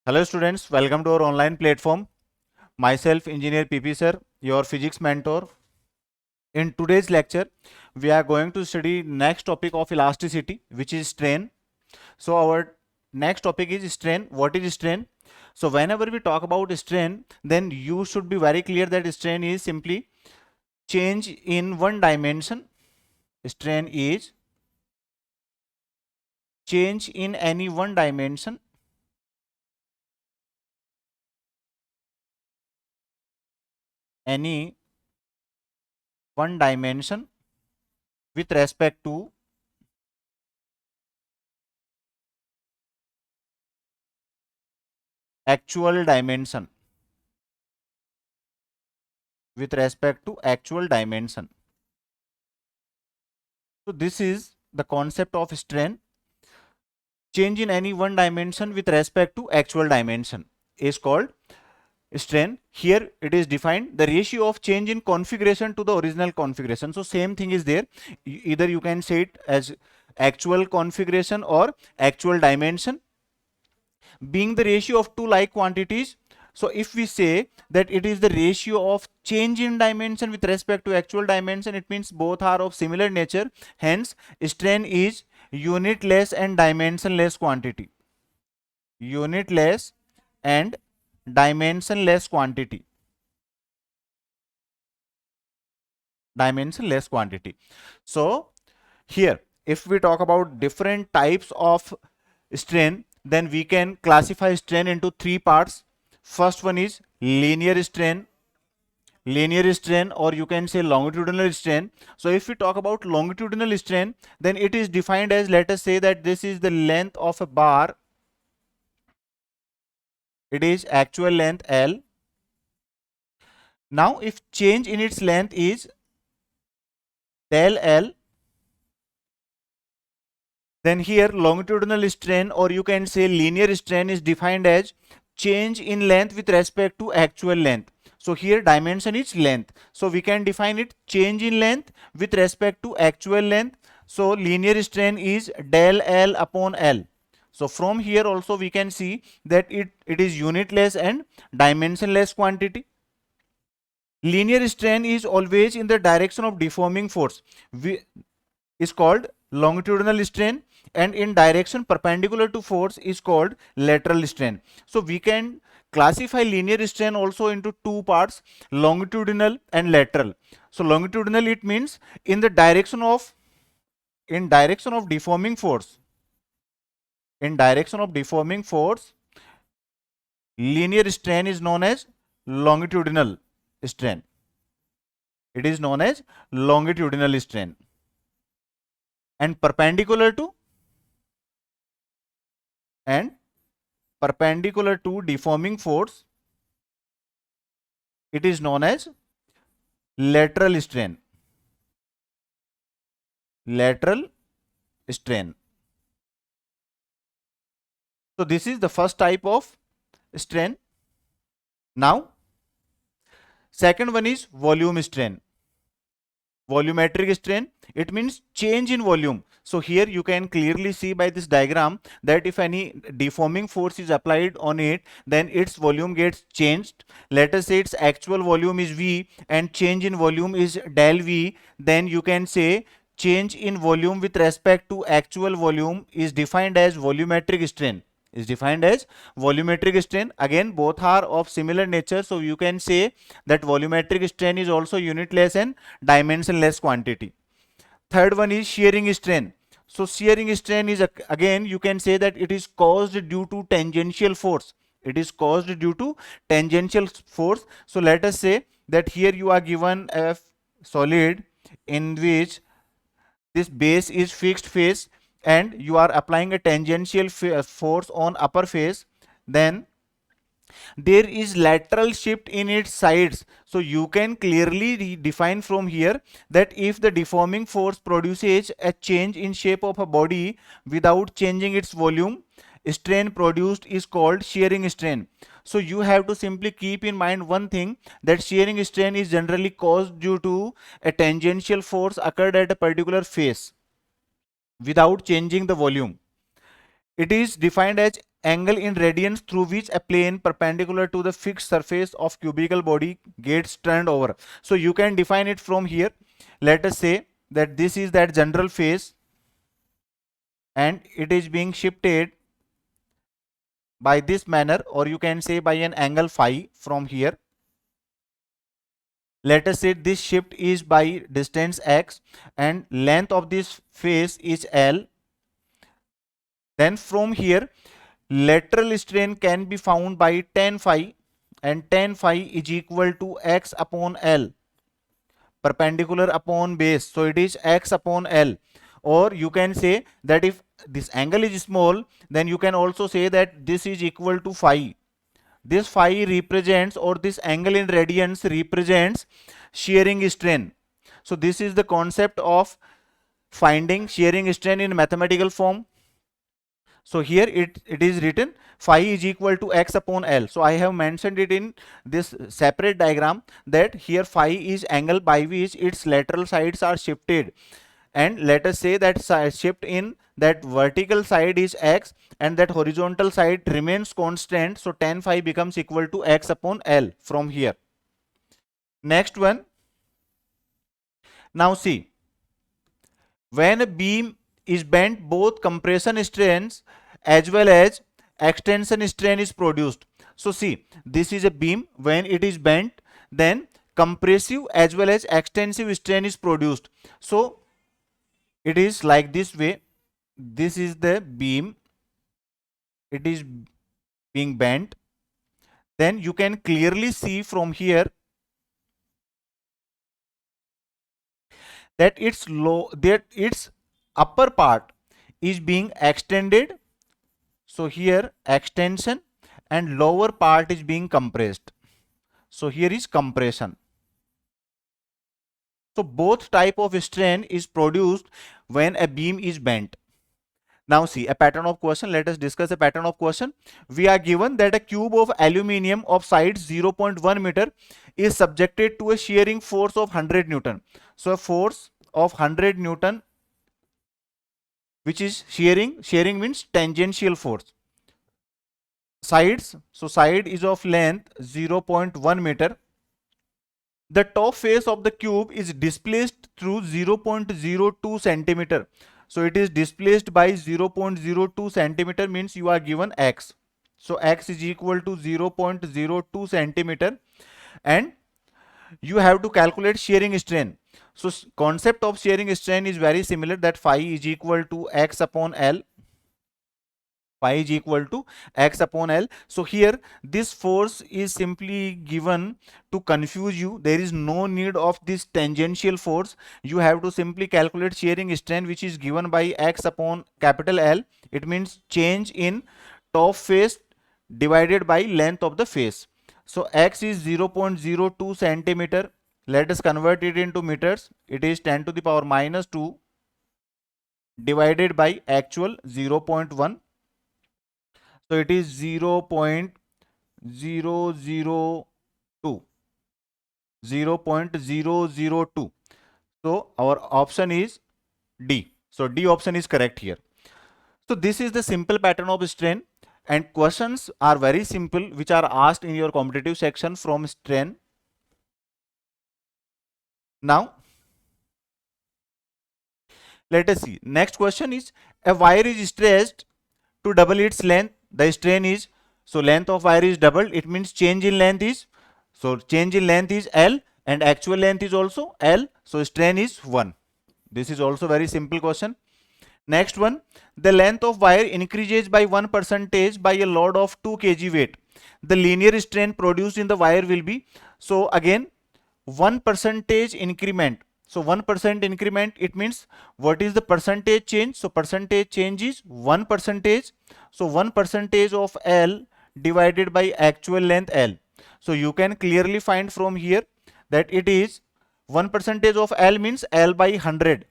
Hello students, welcome to our online platform. Myself Engineer PP sir, your physics mentor. In today's lecture, we are going to study next topic of elasticity, which is strain. So our next topic is strain. What is strain? So whenever we talk about strain, then you should be very clear that strain is simply change in one dimension. Strain is change in any one dimension any one dimension with respect to actual dimension with respect to actual dimension. So this is the concept of strain. Change in any one dimension with respect to actual dimension is called strain. Here it is defined the ratio of change in configuration to the original configuration. So same thing is there. Either you can say it as actual configuration or actual dimension being the ratio of two like quantities. So if we say that it is the ratio of change in dimension with respect to actual dimension, it means both are of similar nature. Hence, strain is unitless and dimensionless quantity. Unitless and dimensionless quantity. Dimensionless quantity. So here, if we talk about different types of strain, then we can classify strain into three parts. First one is linear strain, or you can say longitudinal strain. So if we talk about longitudinal strain, then it is defined as, let us say that this is the length of a bar. It is actual length L. Now if change in its length is del L, then here longitudinal strain, or you can say linear strain, is defined as change in length with respect to actual length. So here dimension is length. So we can define it change in length with respect to actual length. So linear strain is del L upon L. So from here also we can see that it is unitless and dimensionless quantity. Linear strain is always in the direction of deforming force. Is called longitudinal strain, and in direction perpendicular to force is called lateral strain. So we can classify linear strain also into two parts, longitudinal and lateral. So longitudinal, it means in direction of deforming force. In direction of deforming force, linear strain is known as longitudinal strain. It is known as longitudinal strain. And perpendicular to deforming force, it is known as lateral strain. Lateral strain. So this is the first type of strain. Now second one is volume strain. Volumetric strain, it means change in volume. So here you can clearly see by this diagram that if any deforming force is applied on it, then its volume gets changed. Let us say its actual volume is V and change in volume is del V. Then you can say change in volume with respect to actual volume is defined as volumetric strain. Again, both are of similar nature, so you can say that volumetric strain is also unitless and dimensionless quantity. Third one is shearing strain. So shearing strain is, again you can say that it is caused due to tangential force. So let us say that here you are given a solid in which this base is fixed face and you are applying a tangential force on upper face, then there is lateral shift in its sides. So you can clearly define from here that if the deforming force produces a change in shape of a body without changing its volume, strain produced is called shearing strain. So you have to simply keep in mind one thing, that shearing strain is generally caused due to a tangential force occurred at a particular face without changing the volume. It is defined as angle in radians through which a plane perpendicular to the fixed surface of cubical body gets turned over. So you can define it from here. Let us say that this is that general face and it is being shifted by this manner, or you can say by an angle phi from here. Let us say this shift is by distance x and length of this face is L. Then from here lateral strain can be found by tan phi, and tan phi is equal to x upon L, perpendicular upon base, so it is x upon L. Or you can say that if this angle is small, then you can also say that this is equal to phi. This phi represents, or this angle in radians represents shearing strain. So this is the concept of finding shearing strain in mathematical form. So here it is written phi is equal to x upon L. So I have mentioned it in this separate diagram that here phi is angle by which its lateral sides are shifted. And let us say that shift in that vertical side is x and that horizontal side remains constant. So tan phi becomes equal to x upon L from here. Next one. Now see, when a beam is bent, both compression strains as well as extension strain is produced. So see, this is a beam. When it is bent, then compressive as well as extensive strain is produced. So it is like this way. This is the beam, it is being bent. Then you can clearly see from here that its upper part is being extended. So here extension, and lower part is being compressed. So here is compression. So both type of strain is produced when a beam is bent. Now see a pattern of question. Let us discuss a pattern of question. We are given that a cube of aluminium of size 0.1 meter is subjected to a shearing force of 100 Newton. So a force of 100 Newton, which is shearing. Shearing means tangential force. Sides, so side is of length 0.1 meter. The top face of the cube is displaced through 0.02 centimeter. So it is displaced by 0.02 centimeter, means you are given x. So x is equal to 0.02 centimeter, and you have to calculate shearing strain. So concept of shearing strain is very similar, that phi is equal to x upon L. Phi is equal to x upon L. So here this force is simply given to confuse you. There is no need of this tangential force. You have to simply calculate shearing strain, which is given by x upon capital L. It means change in top face divided by length of the face. So x is 0.02 centimeter. Let us convert it into meters. It is 10 to the power minus 2 divided by actual 0.1. So it is 0.002. 0.002. So our option is D. So D option is correct here. So this is the simple pattern of strain, and questions are very simple which are asked in your competitive section from strain. Now let us see. Next question is, a wire is stretched to double its length. The strain is, so length of wire is doubled, it means change in length is, so change in length is L and actual length is also L, so strain is 1. This is also very simple question. Next one, the length of wire increases by 1% by a load of 2 kg weight. The linear strain produced in the wire will be, so again 1% increment. So 1% increment, it means what is the percentage change? So percentage change is 1%. So 1% of L divided by actual length L. So you can clearly find from here that it is 1% of L means L by 100.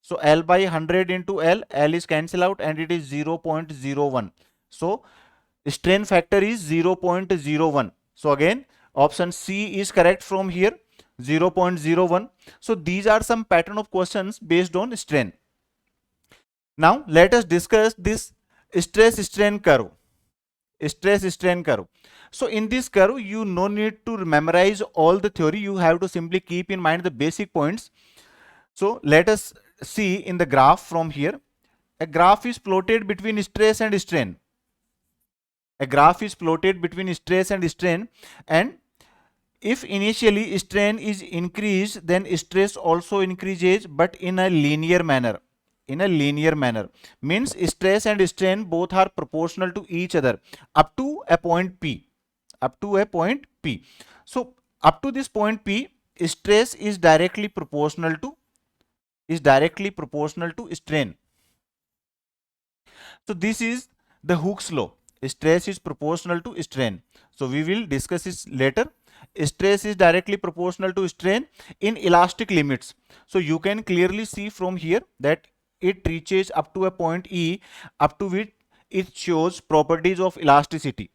So L by 100 into L, L is cancel out and it is 0.01. So strain factor is 0.01. So again option C is correct from here, 0.01. So these are some pattern of questions based on strain. Now let us discuss this stress strain curve. stress strain curve. So in this curve, you no need to memorize all the theory. You have to simply keep in mind the basic points. So let us see in the graph from here. A graph is plotted between stress and strain. A graph is plotted between stress and strain, and if initially strain is increased, then stress also increases, but in a linear manner. In a linear manner means stress and strain both are proportional to each other up to a point P. Up to a point P. So up to this point P, stress is directly proportional to strain. So this is the Hooke's law. Stress is proportional to strain. So we will discuss this later. Stress is directly proportional to strain in elastic limits. So you can clearly see from here that it reaches up to a point E, up to which it shows properties of elasticity.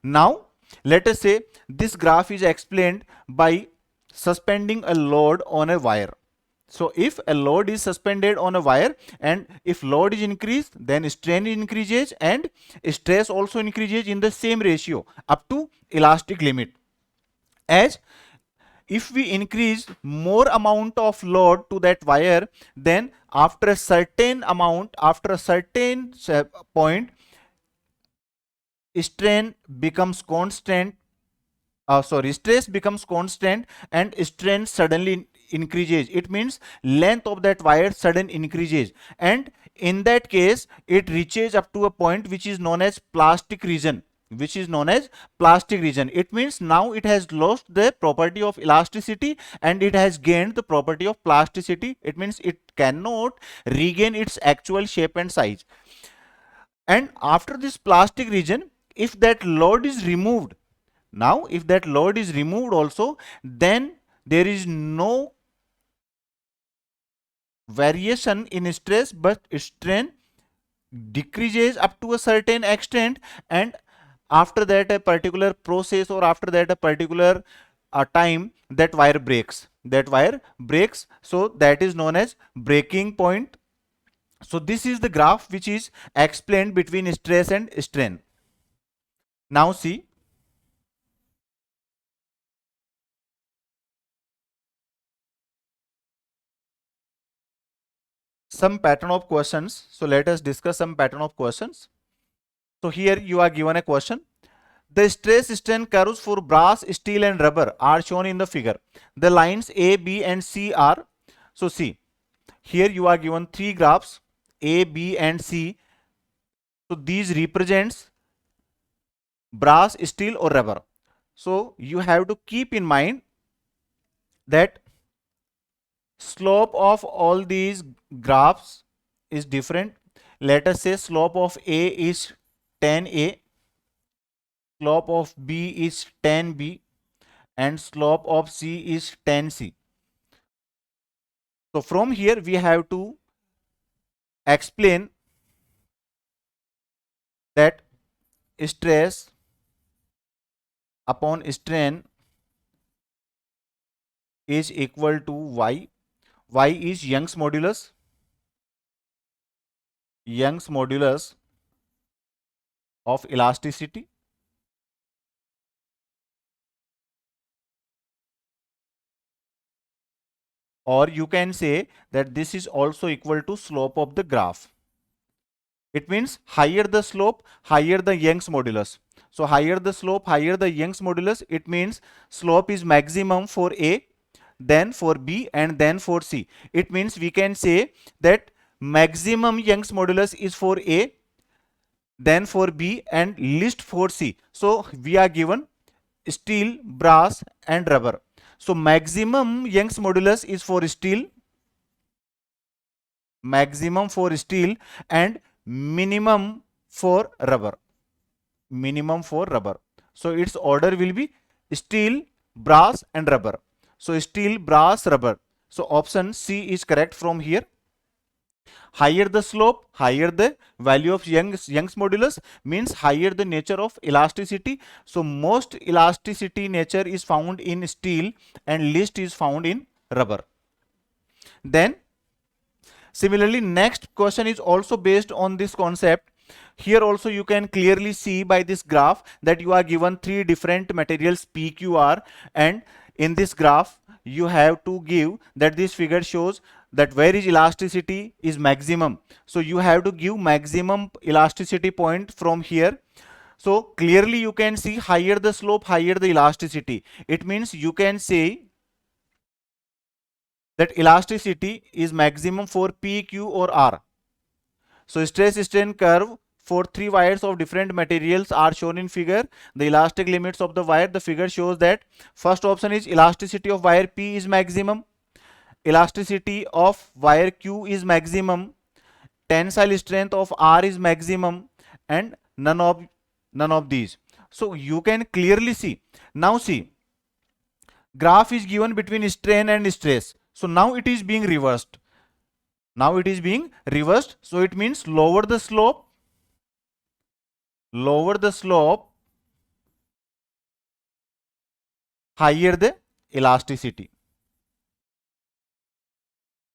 Now let us say this graph is explained by suspending a load on a wire. So if a load is suspended on a wire, and if load is increased, then strain increases and stress also increases in the same ratio up to elastic limit. As if we increase more amount of load to that wire, then after a certain point, strain becomes constant. Stress becomes constant and strain suddenly increases. It means length of that wire sudden increases, and in that case it reaches up to a point which is known as plastic region. It means now it has lost the property of elasticity and it has gained the property of plasticity. It means it cannot regain its actual shape and size. And after this plastic region, if that load is removed, now if that load is removed also, then there is no variation in stress, but strain decreases up to a certain extent, and after that a particular process, or after that a particular time, that wire breaks. So that is known as breaking point. So this is the graph which is explained between stress and strain. Now see, some pattern of questions. So let us discuss some pattern of questions. So here you are given a question. The stress strain curves for brass, steel and rubber are shown in the figure. The lines A, B and C are, so see, here you are given three graphs A, B and C. So these represents brass, steel or rubber. So you have to keep in mind that slope of all these graphs is different. Let us say slope of A is 10A, slope of B is 10B and slope of C is 10C. So from here we have to explain that stress upon strain is equal to Y. Y is Young's modulus. Young's modulus of elasticity. Or you can say that this is also equal to slope of the graph. It means higher the slope, higher the Young's modulus. So higher the slope, higher the Young's modulus. It means slope is maximum for A, then for B and then for C. It means we can say that maximum Young's modulus is for A, then for B and least for C. So we are given steel, brass and rubber. So maximum Young's modulus is for steel, and minimum for rubber. So its order will be steel, brass and rubber. So steel, brass, rubber. So option C is correct from here. Higher the slope, higher the value of Young's modulus, means higher the nature of elasticity. So most elasticity nature is found in steel and least is found in rubber. Then similarly, next question is also based on this concept. Here also you can clearly see by this graph that you are given three different materials PQR, and in this graph you have to give that this figure shows that where is elasticity is maximum. So you have to give maximum elasticity point from here. So clearly you can see higher the slope, higher the elasticity. It means you can say that elasticity is maximum for P, Q or R. So stress strain curve for three wires of different materials are shown in figure. The elastic limits of the wire, the figure shows that first option is elasticity of wire P is maximum, elasticity of wire Q is maximum, tensile strength of R is maximum, and none of these. So you can clearly see. Now see, graph is given between strain and stress. So now it is being reversed. Now it is being reversed. So it means lower the slope, higher the elasticity.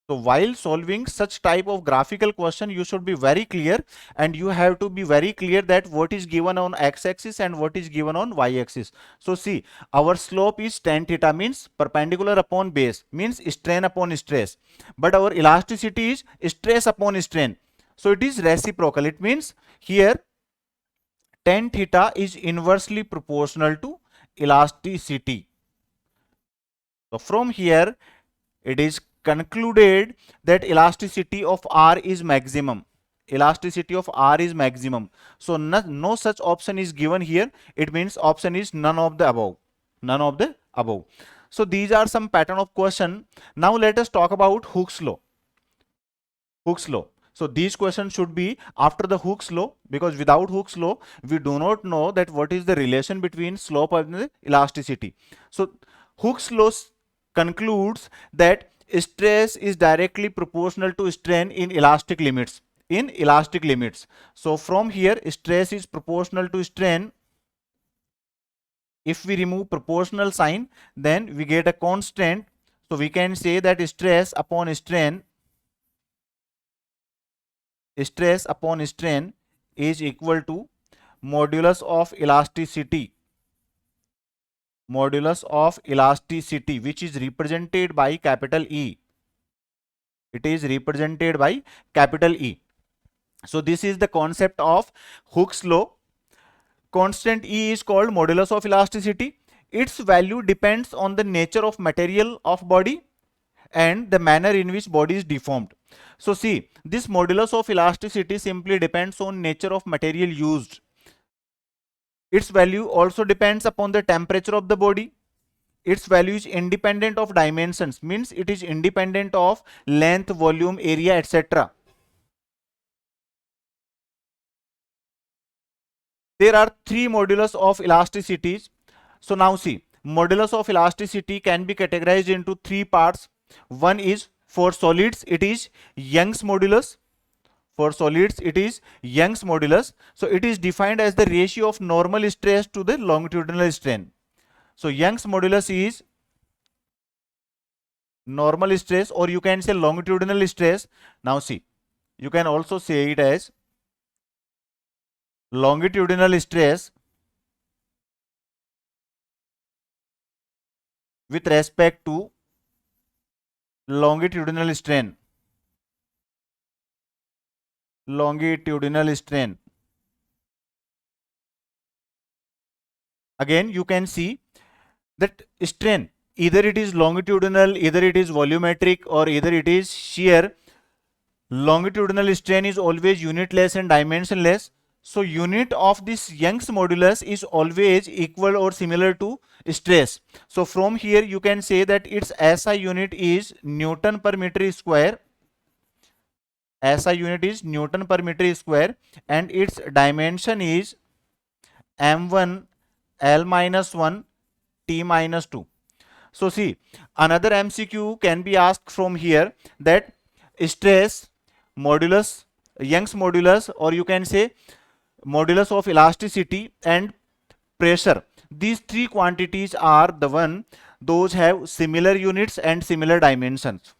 So while solving such type of graphical question, you should be very clear, and you have to be very clear that what is given on x-axis and what is given on y-axis. So see, our slope is tan theta, means perpendicular upon base, means strain upon stress. But our elasticity is stress upon strain. So it is reciprocal. It means here tan theta is inversely proportional to elasticity. So from here, it is concluded that elasticity of R is maximum. Elasticity of R is maximum. So no such option is given here. It means option is none of the above. None of the above. So these are some pattern of question. Now let us talk about Hooke's law. Hooke's law. So these questions should be after the Hooke's law, because without Hooke's law, we do not know that what is the relation between slope and the elasticity. So Hooke's law concludes that stress is directly proportional to strain in elastic limits. So from here, stress is proportional to strain. If we remove proportional sign, then we get a constant. So we can say that stress upon strain is equal to modulus of elasticity, which is represented by capital E. It is represented by capital E. So this is the concept of Hooke's law. Constant E is called modulus of elasticity. Its value depends on the nature of material of body and the manner in which body is deformed. So see, this modulus of elasticity simply depends on nature of material used. Its value also depends upon the temperature of the body. Its value is independent of dimensions, means it is independent of length, volume, area, etc. There are three modulus of elasticities. So now see, modulus of elasticity can be categorized into three parts. One is for solids, it is Young's modulus. For solids, it is Young's modulus. So it is defined as the ratio of normal stress to the longitudinal strain. So Young's modulus is normal stress, or you can say longitudinal stress. Now see, you can also say it as longitudinal stress with respect to longitudinal strain. Again, you can see that strain, either it is longitudinal, either it is volumetric, or either it is shear. Longitudinal strain is always unitless and dimensionless. So unit of this Young's modulus is always equal or similar to stress. So from here you can say that its SI unit is Newton per meter square. SI unit is Newton per meter square, and its dimension is M1 L minus 1 T minus 2. So see, another MCQ can be asked from here that stress, modulus, Young's modulus, or you can say modulus of elasticity and pressure. These three quantities are the one, those have similar units and similar dimensions.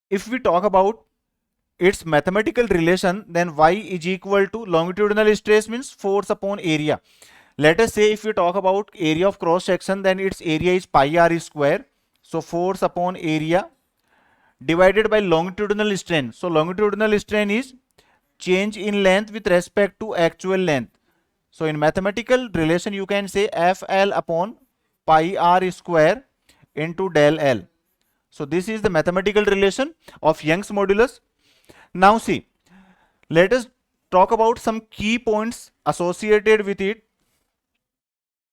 If we talk about its mathematical relation, then y is equal to longitudinal stress means force upon area. Let us say if we talk about area of cross section, then its area is pi r square. So force upon area divided by longitudinal strain. So longitudinal strain is change in length with respect to actual length. So in mathematical relation, you can say FL upon pi r square into del L. So this is the mathematical relation of Young's modulus. Now see, let us talk about some key points associated with it.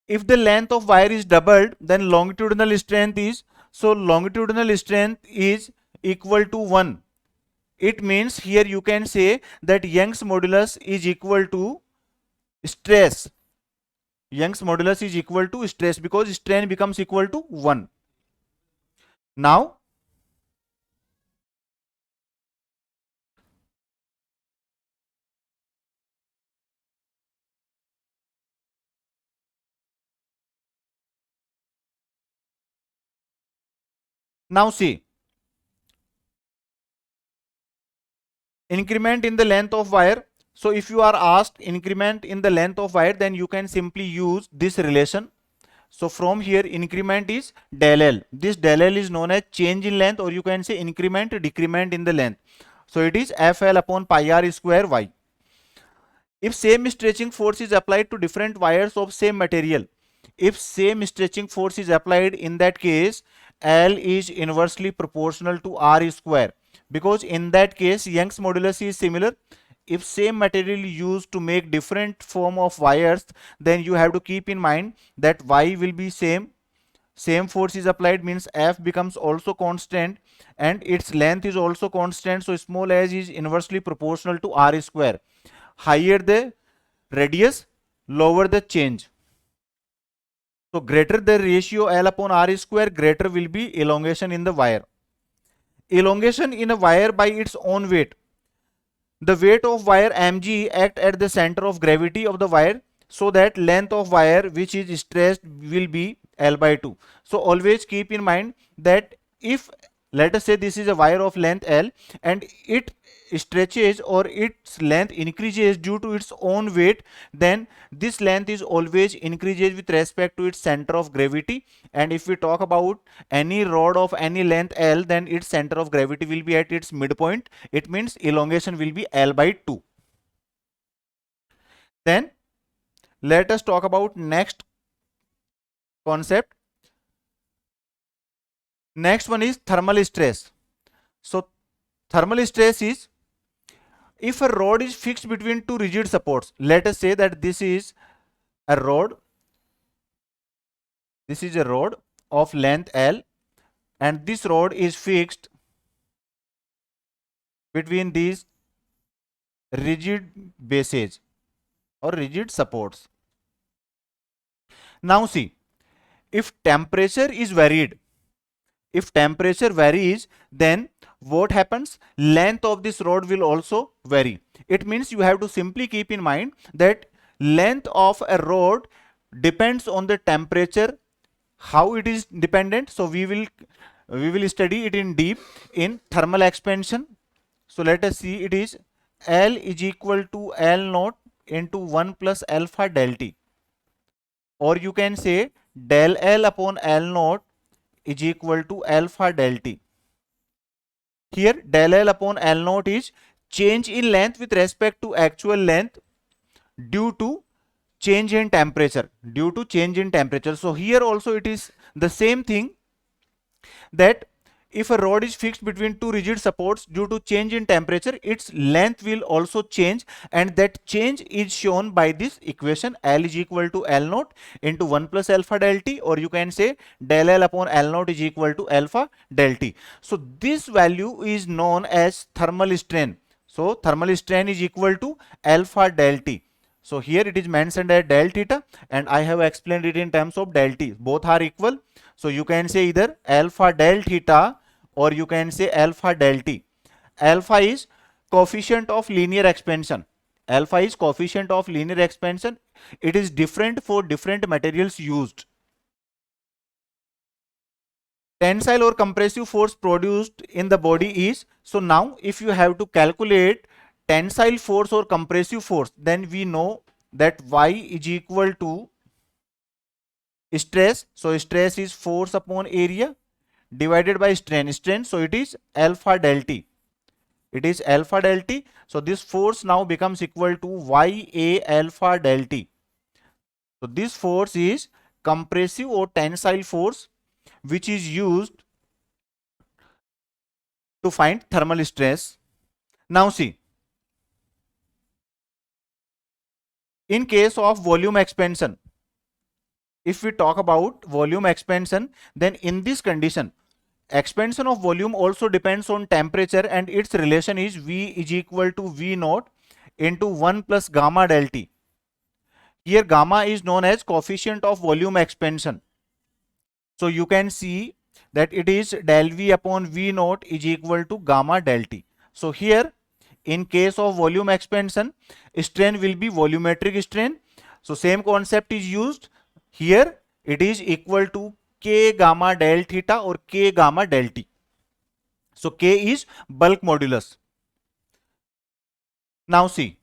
If the length of wire is doubled, then longitudinal strength is, so longitudinal strength is equal to 1. It means here you can say that Young's modulus is equal to stress. Young's modulus is equal to stress because strain becomes equal to 1. Now, see, increment in the length of wire. So if you are asked increment in the length of wire, then you can simply use this relation. So from here increment is del L. This del L is known as change in length, or you can say increment decrement in the length. So it is FL upon pi r square y. If same stretching force is applied to different wires of same material, if same stretching force is applied, in that case L is inversely proportional to R square, because in that case Young's modulus is similar. If same material used to make different form of wires, then you have to keep in mind that Y will be same force is applied means F becomes also constant and its length is also constant. So small h is inversely proportional to R square. Higher the radius, lower the change. So greater the ratio L upon R square, greater will be elongation in the wire. Elongation in a wire by its own weight. The weight of wire mg act at the center of gravity of the wire, so that length of wire which is stressed will be L by 2. So always keep in mind that if, let us say this is a wire of length L and it stretches or its length increases due to its own weight, then this length is always increases with respect to its center of gravity. And if we talk about any rod of any length L, then its center of gravity will be at its midpoint. It means elongation will be L by 2. Then let us talk about next concept. Next one is thermal stress. So thermal stress is if a rod is fixed between two rigid supports. Let us say that this is a rod, of length L, and this rod is fixed between these rigid bases or rigid supports. Now see, if temperature is varied, then what happens? Length of this rod will also vary. It means you have to simply keep in mind that length of a rod depends on the temperature. How it is dependent? So we will study it in deep in thermal expansion. So let us see, it is L is equal to L naught into 1 plus alpha del T, or you can say del L upon L naught is equal to alpha del T. Here del L upon L naught is change in length with respect to actual length due to change in temperature. So here also it is the same thing, that if a rod is fixed between two rigid supports, due to change in temperature, its length will also change, and that change is shown by this equation. L is equal to L naught into 1 plus alpha del T, or you can say del L upon L naught is equal to alpha del T. So this value is known as thermal strain. So thermal strain is equal to alpha del T. So here it is mentioned as del theta, and I have explained it in terms of del T. Both are equal. So you can say either alpha del theta or you can say alpha del T. Alpha is coefficient of linear expansion. It is different for different materials used. tensile or compressive force produced in the body is, so now if you have to calculate tensile force or compressive force, then we know that Y is equal to stress. So stress is force upon area divided by strain. So it is alpha del T. It is alpha del T. So this force now becomes equal to YA alpha del T. So this force is compressive or tensile force which is used to find thermal stress. Now see, in case of volume expansion, if we talk about volume expansion, then in this condition, expansion of volume also depends on temperature, and its relation is V is equal to V naught into 1 plus gamma del T. Here gamma is known as coefficient of volume expansion. So you can see that it is del V upon V naught is equal to gamma del T. So here in case of volume expansion, strain will be volumetric strain. So same concept is used. Here it is equal to K gamma del theta or K gamma del T. So K is bulk modulus. Now see,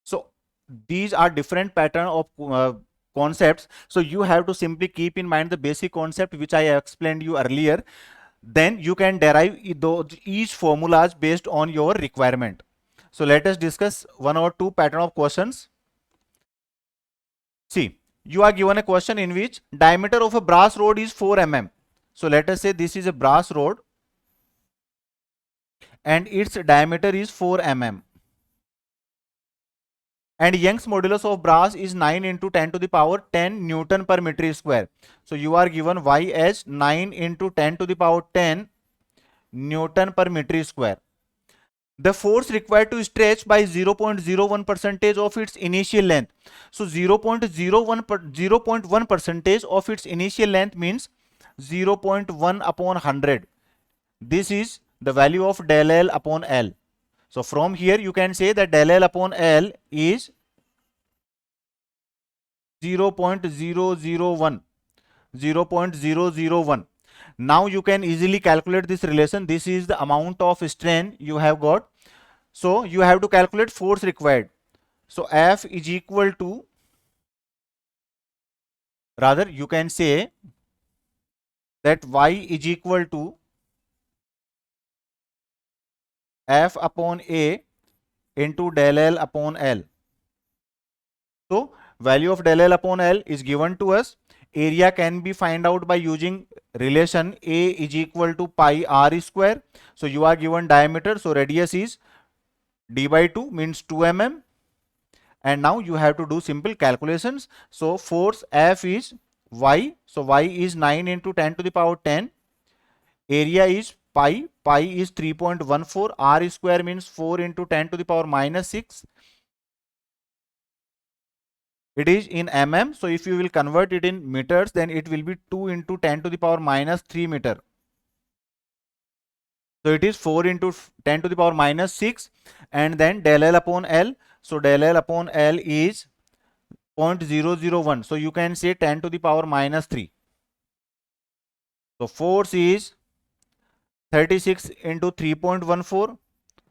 so these are different pattern of concepts. So you have to simply keep in mind the basic concept which I explained you earlier. Then you can derive each formulas based on your requirement. So let us discuss one or two pattern of questions. See, you are given a question in which diameter of a brass rod is 4 mm. So let us say this is a brass rod and its diameter is 4 mm. And Young's modulus of brass is 9 into 10 to the power 10 Newton per meter square. So you are given Y as 9 into 10 to the power 10 Newton per meter square. The force required to stretch by 0.01 percentage of its initial length. So 0.1 percentage of its initial length means 0.1 upon 100. This is the value of del L upon L. So from here you can say that del L upon L is 0.001. 0.001. Now you can easily calculate this relation. This is the amount of strain you have got. So you have to calculate force required. So F is equal to, rather you can say that Y is equal to F upon A into del L upon L. So value of del L upon L is given to us. Area can be find out by using relation A is equal to pi r square. So you are given diameter, so radius is d by 2 means 2 mm. And now you have to do simple calculations. So force F is Y. So Y is 9 into 10 to the power 10. Area is pi. Pi is 3.14. R square means 4 into 10 to the power minus 6. It is in mm. So if you will convert it in meters, then it will be 2 into 10 to the power minus 3 meter. So it is 4 into 10 to the power minus 6, and then del L upon L. So del L upon L is 0.001. So you can say 10 to the power minus 3. So force is 36 into 3.14,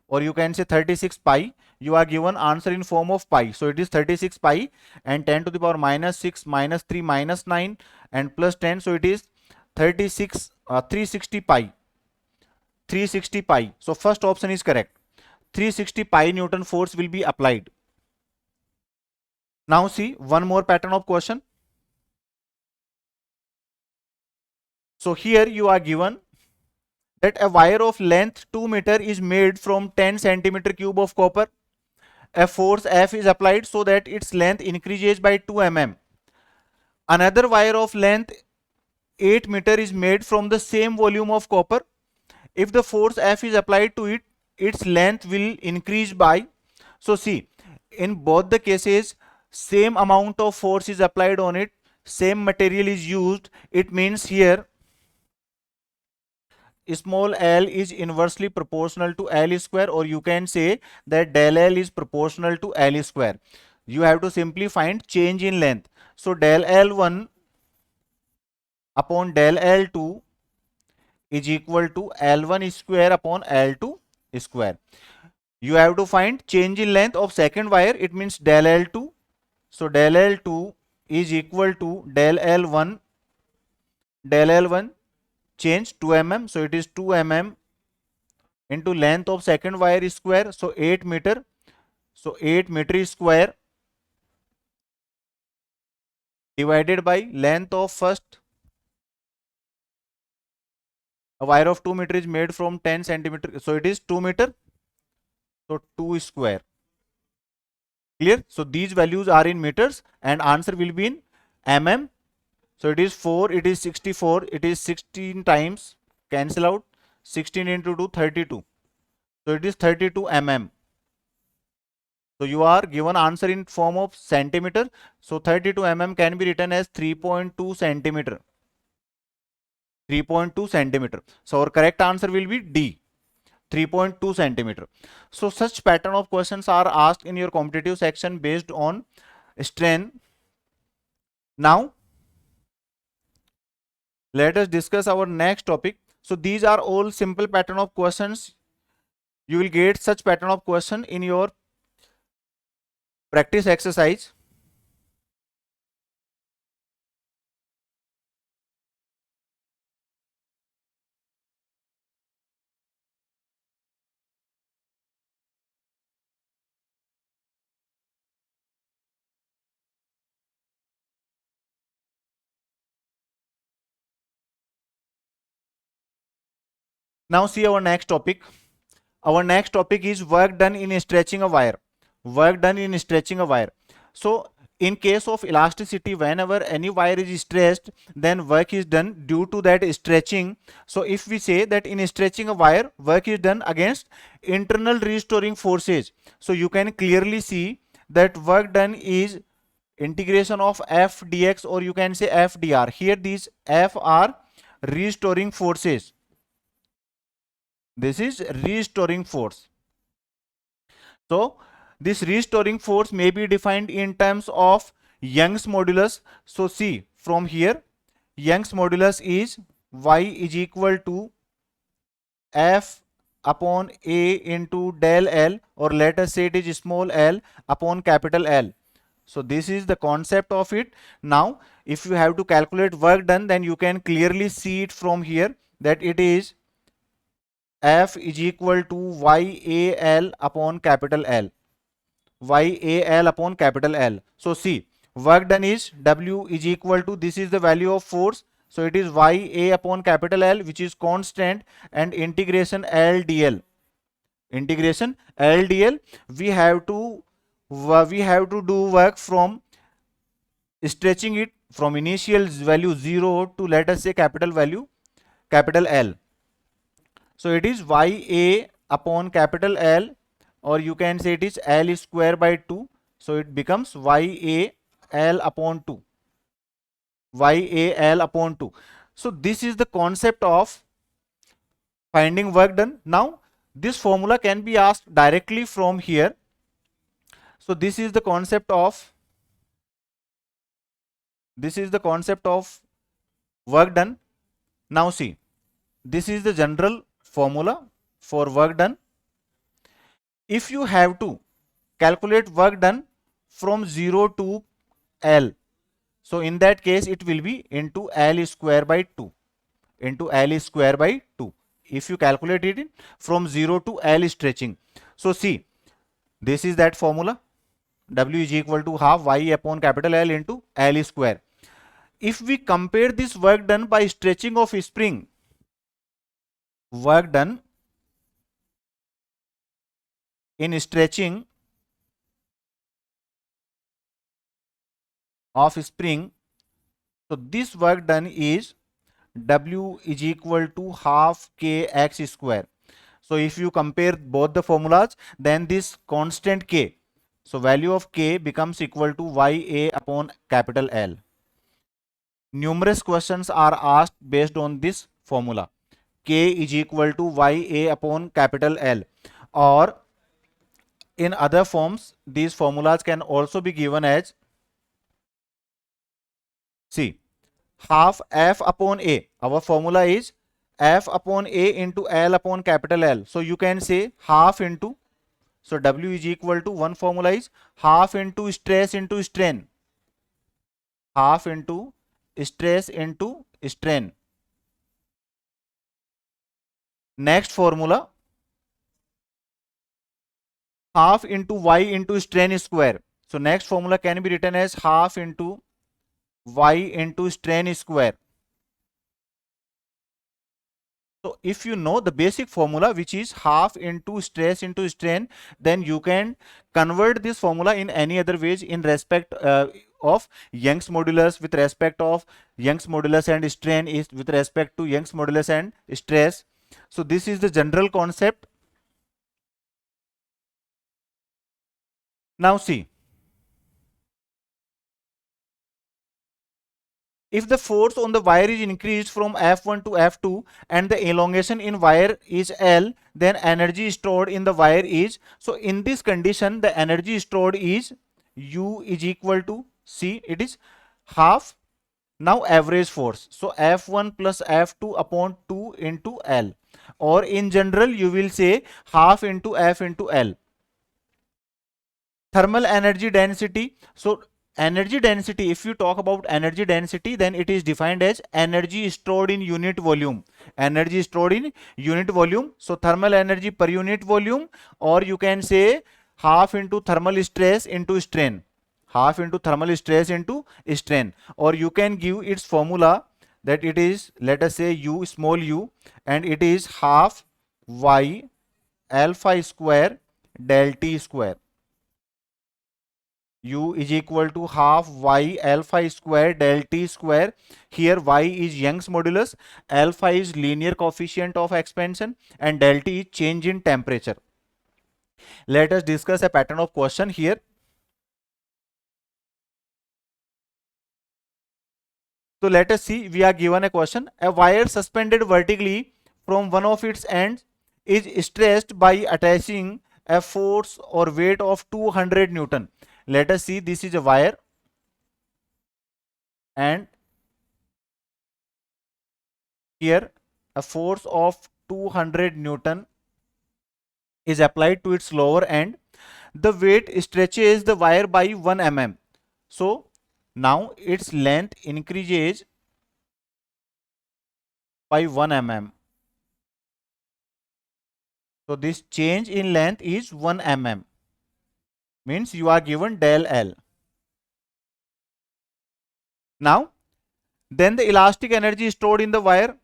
or you can say 36 pi. You are given answer in form of pi. So it is 36 pi and 10 to the power minus 6 minus 3 minus 9 and plus 10. So it is 36, 360 pi. 360 pi. So first option is correct. 360 pi Newton force will be applied. Now see one more pattern of question. So here you are given that a wire of length 2 meter is made from 10 centimeter cube of copper. A force F is applied so that its length increases by 2 mm. Another wire of length 8 meter is made from the same volume of copper. If the force F is applied to it, its length will increase by. So see, in both the cases, same amount of force is applied on it, same material is used. It means here small l is inversely proportional to L square, or you can say that del L is proportional to L square. you have to simply find change in length. So del L1 upon del L2 is equal to L1 square upon L2 square. You have to find change in length of second wire. It means del L2. So del L2 is equal to del L1 change 2 mm. So it is 2 mm into length of second wire square. So 8 meter. So 8 meter square divided by length of first. A wire of 2 meter is made from 10 centimeter. So it is 2 meter. So 2 square. Clear? So these values are in meters and answer will be in mm. So it is 4, it is 64, it is 16 times, cancel out, 16 into 2, 32. So it is 32 mm. So you are given answer in form of centimeter. So 32 mm can be written as 3.2 centimeter. 3.2 centimeter. So our correct answer will be D. 3.2 centimeter. So such pattern of questions are asked in your competitive section based on strength. Now let us discuss our next topic. So these are all simple pattern of questions. You will get such pattern of question in your practice exercise. Now see our next topic. Our next topic is work done in stretching a wire. Work done in stretching a wire. So in case of elasticity, whenever any wire is stretched, then work is done due to that stretching. So if we say that in stretching a wire, work is done against internal restoring forces. So you can clearly see that work done is integration of F dx, or you can say F dr. Here these F are restoring forces. This is restoring force. So this restoring force may be defined in terms of Young's modulus. So see from here, Young's modulus is Y is equal to F upon A into del L, or let us say it is small l upon capital L. So this is the concept of it. Now if you have to calculate work done, then you can clearly see it from here that it is F is equal to YAL upon capital L. YAL upon capital L. So see, work done is W is equal to, this is the value of force. So it is YA upon capital L, which is constant, and integration LDL. Integration LDL, we have to do work from stretching it from initial value 0 to, let us say, capital value capital L. So it is YA upon capital L, or you can say it is L square by 2. So it becomes YAL upon 2. YAL upon 2. So this is the concept of finding work done. Now this formula can be asked directly from here. So this is the concept of work done. Now see, this is the general formula for work done. If you have to calculate work done from 0 to L, so in that case it will be into L square by 2, into L square by 2, if you calculate it from 0 to L stretching. So see, this is that formula, W is equal to half Y upon capital L into L square. If we compare this work done by stretching of spring, work done in stretching of spring, so this work done is W is equal to half kx square. So if you compare both the formulas, then this constant k, so value of k becomes equal to YA upon capital L. Numerous questions are asked based on this formula. K is equal to YA upon capital L, or in other forms, these formulas can also be given as, see, half F upon A. Our formula is F upon A into L upon capital L. So you can say half into, so W is equal to, one formula is half into stress into strain. Half into stress into strain. Next formula, half into Y into strain square. So next formula can be written as half into Y into strain square. So if you know the basic formula, which is half into stress into strain, then you can convert this formula in any other ways in respect of Young's modulus, with respect of Young's modulus and strain is with respect to Young's modulus and stress. So this is the general concept. Now see, if the force on the wire is increased from F1 to F2 and the elongation in wire is L, then energy stored in the wire is, so in this condition the energy stored is U is equal to, see, it is half, now average force, so F1 plus F2 upon 2 into L, or in general you will say half into F into L. Thermal energy density, so energy density, if you talk about energy density, then it is defined as energy stored in unit volume. Energy stored in unit volume, so thermal energy per unit volume, or you can say half into thermal stress into strain, half into thermal stress into strain, or you can give its formula that it is, let us say, U small u, and it is half Y alpha square del T square. U is equal to half Y alpha square del T square. Here Y is Young's modulus, alpha is linear coefficient of expansion, and del T is change in temperature. Let us discuss a pattern of question here. So let us see, we are given a question. A wire suspended vertically from one of its ends is stressed by attaching a force or weight of 200 Newton. Let us see, this is a wire, and here a force of 200 Newton is applied to its lower end. The weight stretches the wire by 1 mm. So now its length increases by 1 mm. So this change in length is 1 mm. Means you are given del L. Now, then the elastic energy stored in the wire.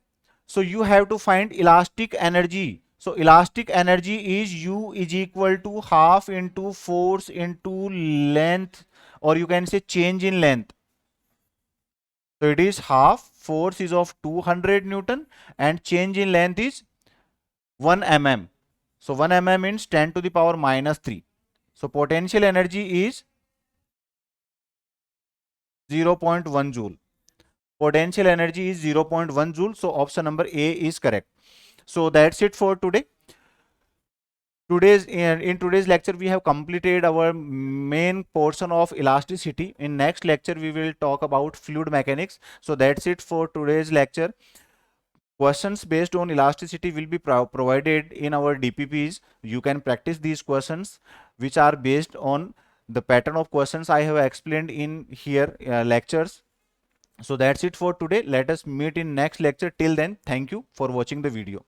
So you have to find elastic energy. So elastic energy is U is equal to half into force into length, or you can say change in length. So it is half, force is of 200 Newton and change in length is 1 mm. So 1 mm means 10 to the power minus 3. So potential energy is 0.1 joule. Potential energy is 0.1 joule. So option number A is correct. So that's it for today. In today's lecture we have completed our main portion of elasticity. In next lecture we will talk about fluid mechanics. So that's it for today's lecture. Questions based on elasticity will be provided in our DPPs. You can practice these questions which are based on the pattern of questions I have explained in here lectures. So that's it for today. Let us meet in next lecture. Till then, thank you for watching the video.